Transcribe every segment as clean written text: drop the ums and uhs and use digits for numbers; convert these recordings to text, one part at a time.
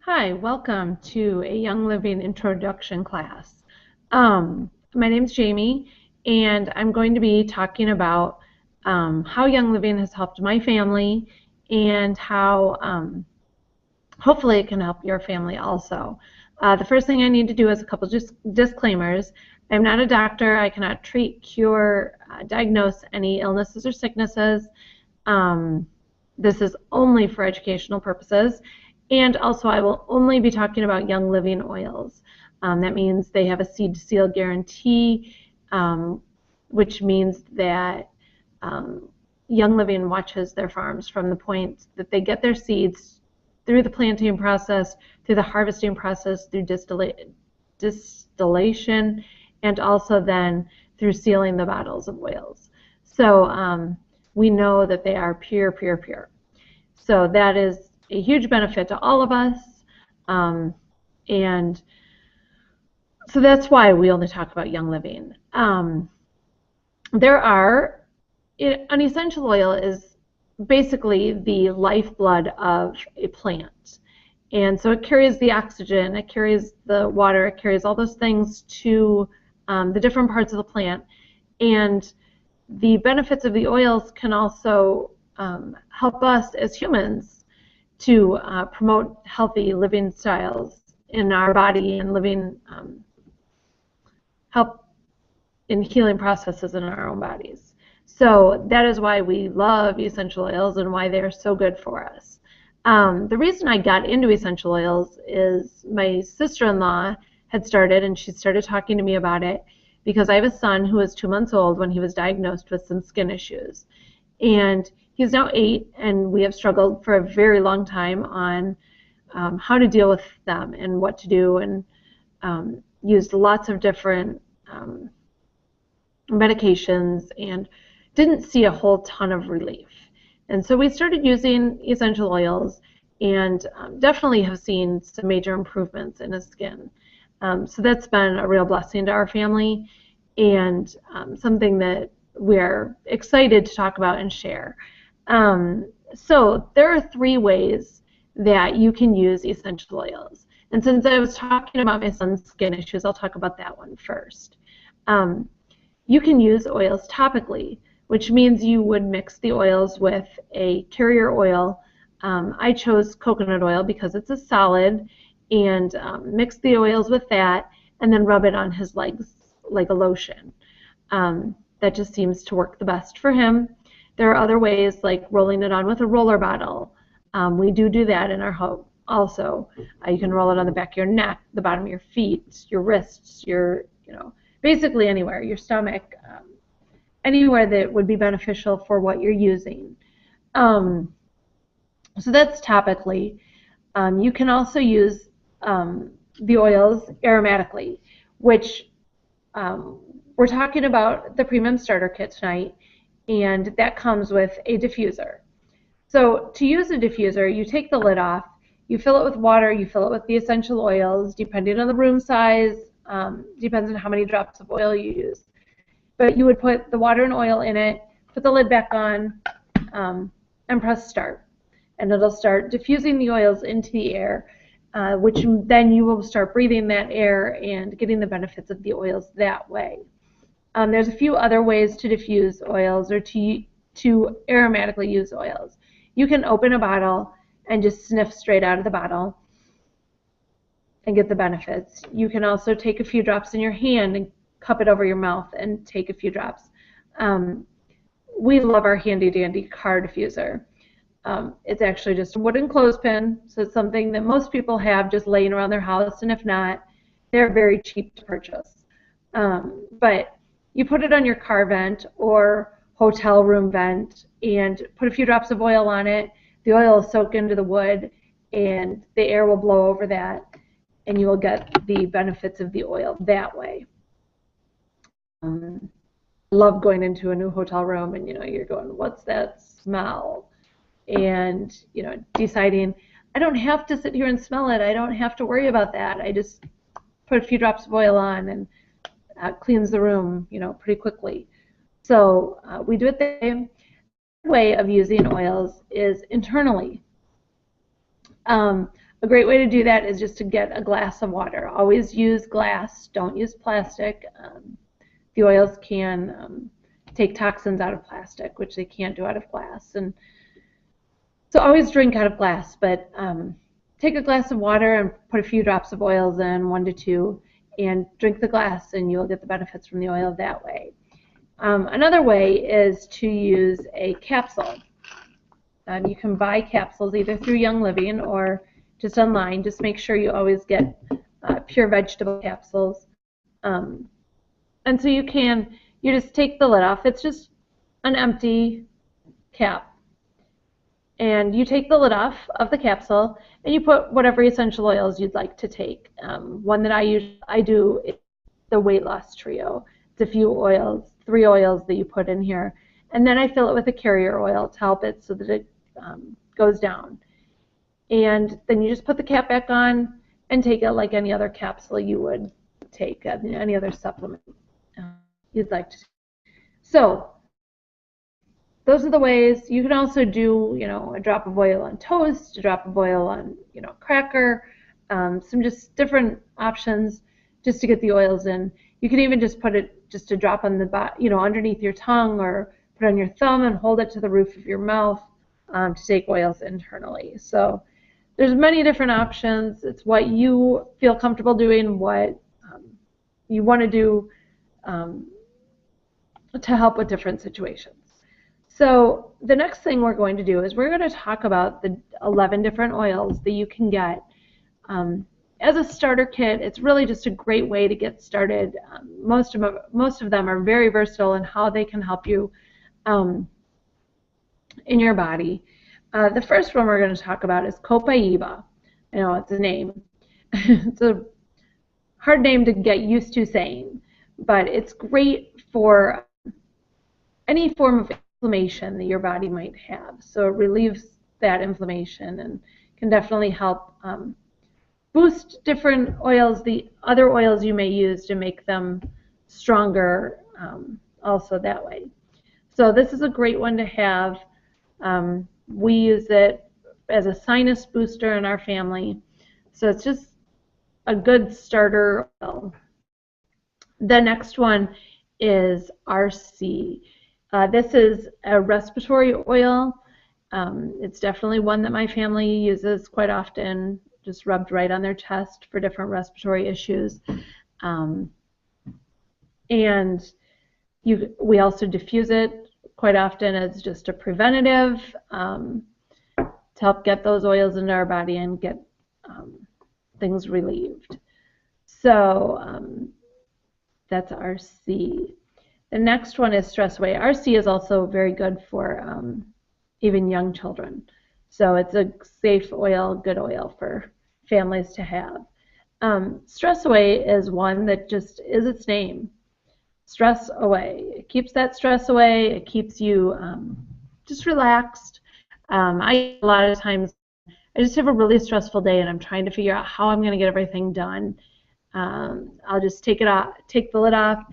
Hi, welcome to a Young Living introduction class. My name's Jamie, and I'm going to be talking about how Young Living has helped my family and how hopefully it can help your family also. The first thing I need to do is a couple just disclaimers. I'm not a doctor. I cannot treat, cure, diagnose any illnesses or sicknesses. This is only for educational purposes. And also, I will only be talking about Young Living oils. That means they have a seed to seal guarantee, which means that Young Living watches their farms from the point that they get their seeds through the planting process, through the harvesting process, through distillation, and also then through sealing the bottles of oils. So we know that they are pure, pure, pure. So that is a huge benefit to all of us. And so that's why we only talk about Young Living. An essential oil is basically the lifeblood of a plant. And so it carries the oxygen, it carries the water, it carries all those things to the different parts of the plant. And the benefits of the oils can also help us as humans to promote healthy living styles in our body and help in healing processes in our own bodies. So that is why we love essential oils and why they are so good for us. The reason I got into essential oils is my sister-in-law had started, and she started talking to me about it because I have a son who was 2 months old when he was diagnosed with some skin issues. And he's now 8, and we have struggled for a very long time on how to deal with them and what to do, and used lots of different medications and didn't see a whole ton of relief. And so we started using essential oils and definitely have seen some major improvements in his skin. So that's been a real blessing to our family and something that we're excited to talk about and share. So there are 3 ways that you can use essential oils. And since I was talking about my son's skin issues, I'll talk about that one first. You can use oils topically, which means you would mix the oils with a carrier oil. I chose coconut oil because it's a solid, and mix the oils with that and then rub it on his legs like a lotion. That just seems to work the best for him. There are other ways like rolling it on with a roller bottle. We do that in our home also. You can roll it on the back of your neck, the bottom of your feet, your wrists, basically anywhere, your stomach, anywhere that would be beneficial for what you're using. So that's topically. You can also use the oils aromatically, which we're talking about the Premium Starter Kit tonight, and that comes with a diffuser. So to use a diffuser, you take the lid off, you fill it with water, you fill it with the essential oils, depending on the room size, depends on how many drops of oil you use. But you would put the water and oil in it, put the lid back on, and press start. And it'll start diffusing the oils into the air, which then you will start breathing that air and getting the benefits of the oils that way. There's a few other ways to diffuse oils or to aromatically use oils. You can open a bottle and just sniff straight out of the bottle and get the benefits. You can also take a few drops in your hand and cup it over your mouth and take a few drops. We love our handy dandy car diffuser. It's actually just a wooden clothespin, so it's something that most people have just laying around their house, and if not, they're very cheap to purchase. But you put it on your car vent or hotel room vent and put a few drops of oil on it. The oil will soak into the wood and the air will blow over that, and you will get the benefits of the oil that way. Love going into a new hotel room and you're going, what's that smell? And deciding I don't have to sit here and smell it. I don't have to worry about that. I just put a few drops of oil on and cleans the room pretty quickly. So we do it the same way of using oils is internally. a great way to do that is just to get a glass of water. Always use glass, don't use plastic. The oils can take toxins out of plastic, which they can't do out of glass. And so always drink out of glass, but take a glass of water and put a few drops of oils in, 1 to 2, and drink the glass, and you'll get the benefits from the oil that way. Another way is to use a capsule. You can buy capsules either through Young Living or just online. Just make sure you always get pure vegetable capsules. And so you just take the lid off. It's just an empty cap. And you take the lid off of the capsule and you put whatever essential oils you'd like to take. One that I do is the weight loss trio. It's a few oils, 3 oils that you put in here. And then I fill it with a carrier oil to help it so that it goes down. And then you just put the cap back on and take it like any other capsule you would take, any other supplement you'd like to take. So those are the ways. You can also do, a drop of oil on toast, a drop of oil on, cracker, some just different options just to get the oils in. You can even just put it, just a drop on the, underneath your tongue, or put it on your thumb and hold it to the roof of your mouth to take oils internally. So there's many different options. It's what you feel comfortable doing, what you want to do to help with different situations. So the next thing we're going to do is we're going to talk about the 11 different oils that you can get. As a starter kit, it's really just a great way to get started. Most of them are very versatile in how they can help you in your body. The first one we're going to talk about is Copaiba. I know it's a name. It's a hard name to get used to saying, but it's great for any form of inflammation that your body might have. So it relieves that inflammation and can definitely help boost different oils, the other oils you may use to make them stronger also that way. So this is a great one to have. We use it as a sinus booster in our family. So it's just a good starter oil. The next one is RC. This is a respiratory oil. It's definitely one that my family uses quite often, just rubbed right on their chest for different respiratory issues. And we also diffuse it quite often as just a preventative to help get those oils into our body and get things relieved. So that's RC. The next one is Stress Away. RC is also very good for even young children. So it's a safe oil, good oil for families to have. Stress Away is one that just is its name. Stress away. It keeps that stress away. It keeps you just relaxed. A lot of times I just have a really stressful day and I'm trying to figure out how I'm going to get everything done. I'll just take the lid off,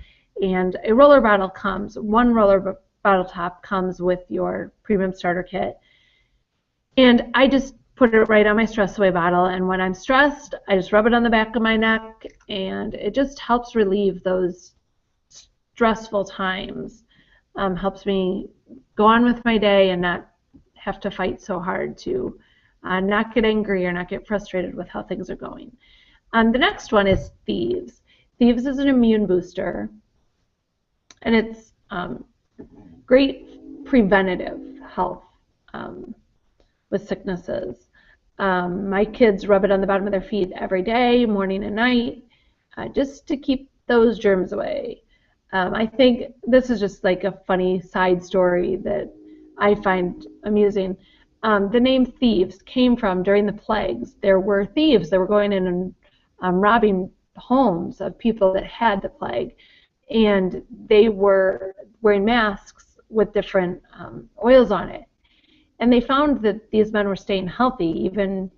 and a roller bottle comes. One roller bottle top comes with your premium starter kit, and I just put it right on my Stress Away bottle, and when I'm stressed, I just rub it on the back of my neck, and it just helps relieve those stressful times. Helps me go on with my day and not have to fight so hard to not get angry or not get frustrated with how things are going. The next one is Thieves. Thieves is an immune booster, and it's great preventative health with sicknesses. My kids rub it on the bottom of their feet every day, morning and night, just to keep those germs away. I think this is just like a funny side story that I find amusing. The name Thieves came from during the plagues. There were thieves that were going in and robbing homes of people that had the plague, and they were wearing masks with different oils on it. And they found that these men were staying healthy, even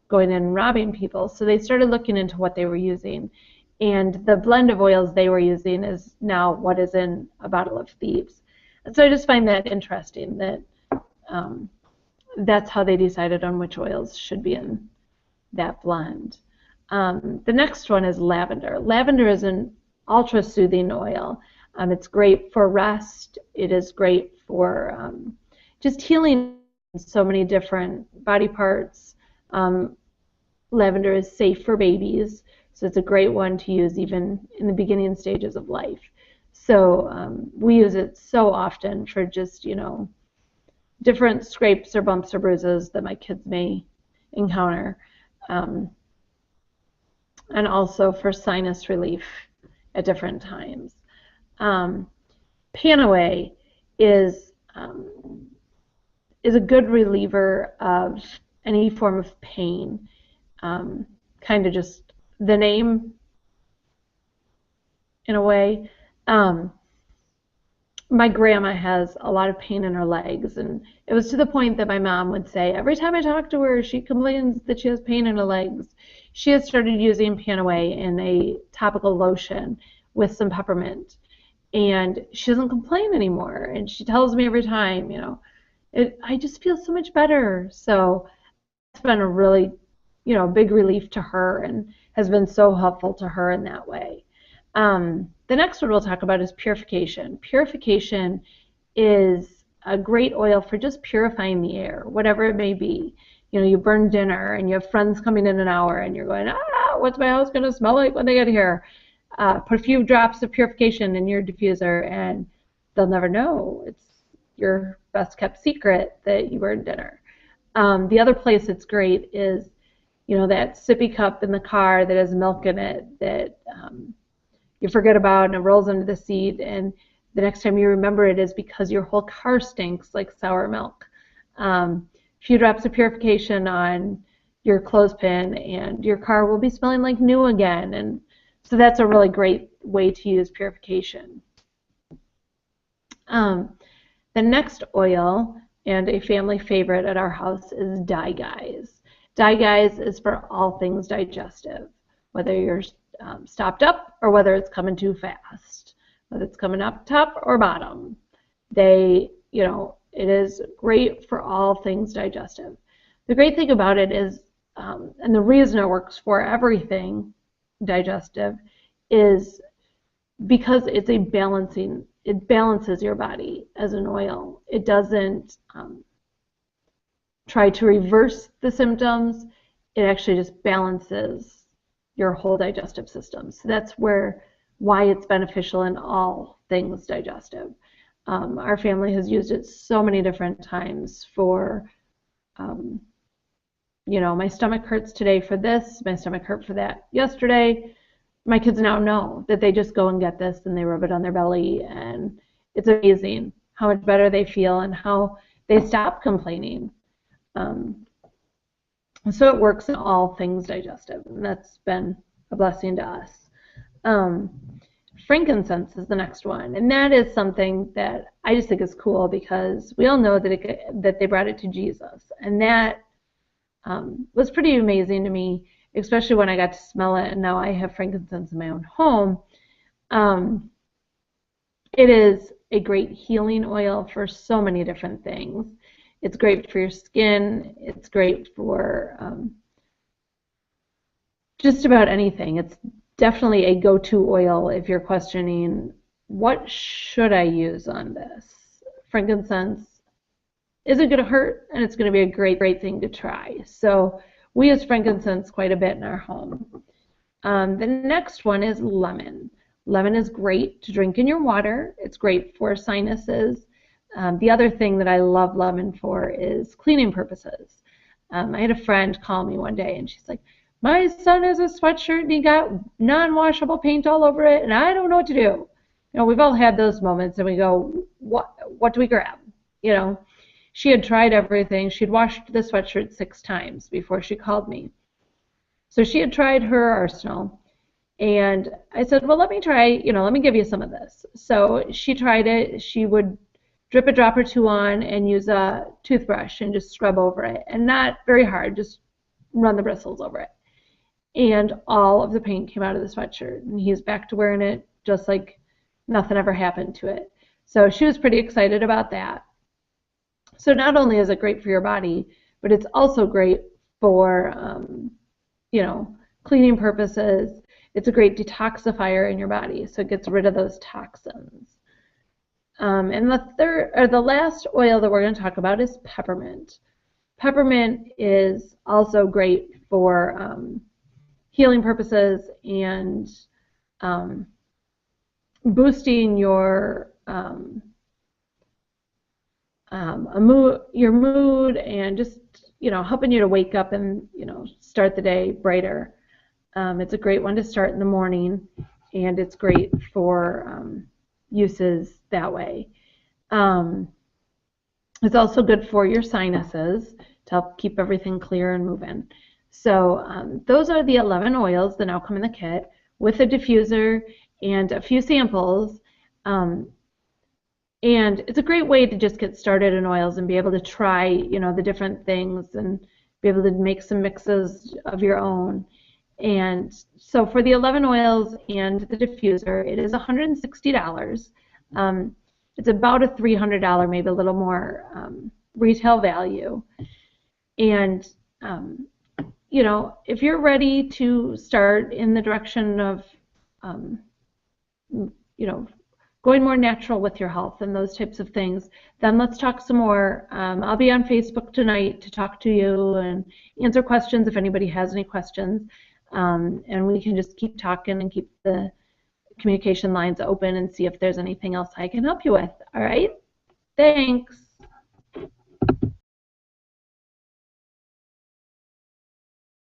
going in and robbing people. So they started looking into what they were using. And the blend of oils they were using is now what is in a bottle of Thieves. And so I just find that interesting that that's how they decided on which oils should be in that blend. The next one is lavender. Lavender is an ultra soothing oil. It's great for rest. It is great for just healing so many different body parts. Lavender is safe for babies, so it's a great one to use even in the beginning stages of life. So we use it so often for just, different scrapes or bumps or bruises that my kids may encounter. And also for sinus relief at different times. Panaway is a good reliever of any form of pain. Kind of just the name, in a way. My grandma has a lot of pain in her legs, and it was to the point that my mom would say, every time I talk to her, she complains that she has pain in her legs. She has started using Panaway in a topical lotion with some peppermint, and she doesn't complain anymore. And she tells me every time, I just feel so much better. So it's been a really, big relief to her and has been so helpful to her in that way. The next one we'll talk about is purification. Purification is a great oil for just purifying the air, whatever it may be. You burn dinner and you have friends coming in an hour and you're going, what's my house going to smell like when they get here? Put a few drops of purification in your diffuser and they'll never know. It's your best kept secret that you burned dinner. The other place it's great is, that sippy cup in the car that has milk in it that you forget about and it rolls into the seat, and the next time you remember it is because your whole car stinks like sour milk. A few drops of purification on your clothespin and your car will be smelling like new again. And so that's a really great way to use purification. The next oil, and a family favorite at our house, is Dye Guys. Dye Guys is for all things digestive, whether you're stopped up or whether it's coming too fast, whether it's coming up top or bottom. It is great for all things digestive. The great thing about it is, and the reason it works for everything digestive, is because it's it balances your body as an oil. It doesn't try to reverse the symptoms. It actually just balances your whole digestive system. So that's why it's beneficial in all things digestive. Our family has used it so many different times for, my stomach hurts today for this, my stomach hurt for that yesterday. My kids now know that they just go and get this and they rub it on their belly, and it's amazing how much better they feel and how they stop complaining. So it works in all things digestive, and that's been a blessing to us. Frankincense is the next one, and that is something that I just think is cool because we all know that they brought it to Jesus, and that was pretty amazing to me, especially when I got to smell it, and now I have frankincense in my own home. It is a great healing oil for so many different things. It's great for your skin. It's great for just about anything. It's definitely a go-to oil if you're questioning, what should I use on this? Frankincense isn't going to hurt, and it's going to be a great thing to try. So we use frankincense quite a bit in our home. The next one is lemon. Lemon is great to drink in your water. It's great for sinuses. The other thing that I love lemon for is cleaning purposes. I had a friend call me one day and she's like, my son has a sweatshirt and he got non-washable paint all over it and I don't know what to do. We've all had those moments and we go, what do we grab? She had tried everything. She'd washed the sweatshirt 6 times before she called me. So she had tried her arsenal. And I said, well, let me try, let me give you some of this. So she tried it. She would drip a drop or two on and use a toothbrush and just scrub over it. And not very hard, just run the bristles over it. And all of the paint came out of the sweatshirt. And he's back to wearing it just like nothing ever happened to it. So she was pretty excited about that. So not only is it great for your body, but it's also great for cleaning purposes. It's a great detoxifier in your body, so it gets rid of those toxins. And the last oil that we're going to talk about is peppermint. Peppermint is also great for healing purposes and boosting your mood and just helping you to wake up and start the day brighter. It's a great one to start in the morning, and it's great for uses that way. It's also good for your sinuses to help keep everything clear and moving. So those are the 11 oils that now come in the kit with a diffuser and a few samples. And it's a great way to just get started in oils and be able to try, the different things and be able to make some mixes of your own. And so for the 11 oils and the diffuser, it is $160. It's about a $300, maybe a little more retail value. And if you're ready to start in the direction of going more natural with your health and those types of things, then let's talk some more. I'll be on Facebook tonight to talk to you and answer questions if anybody has any questions. And we can just keep talking and keep the communication lines open and see if there's anything else I can help you with. All right? Thanks.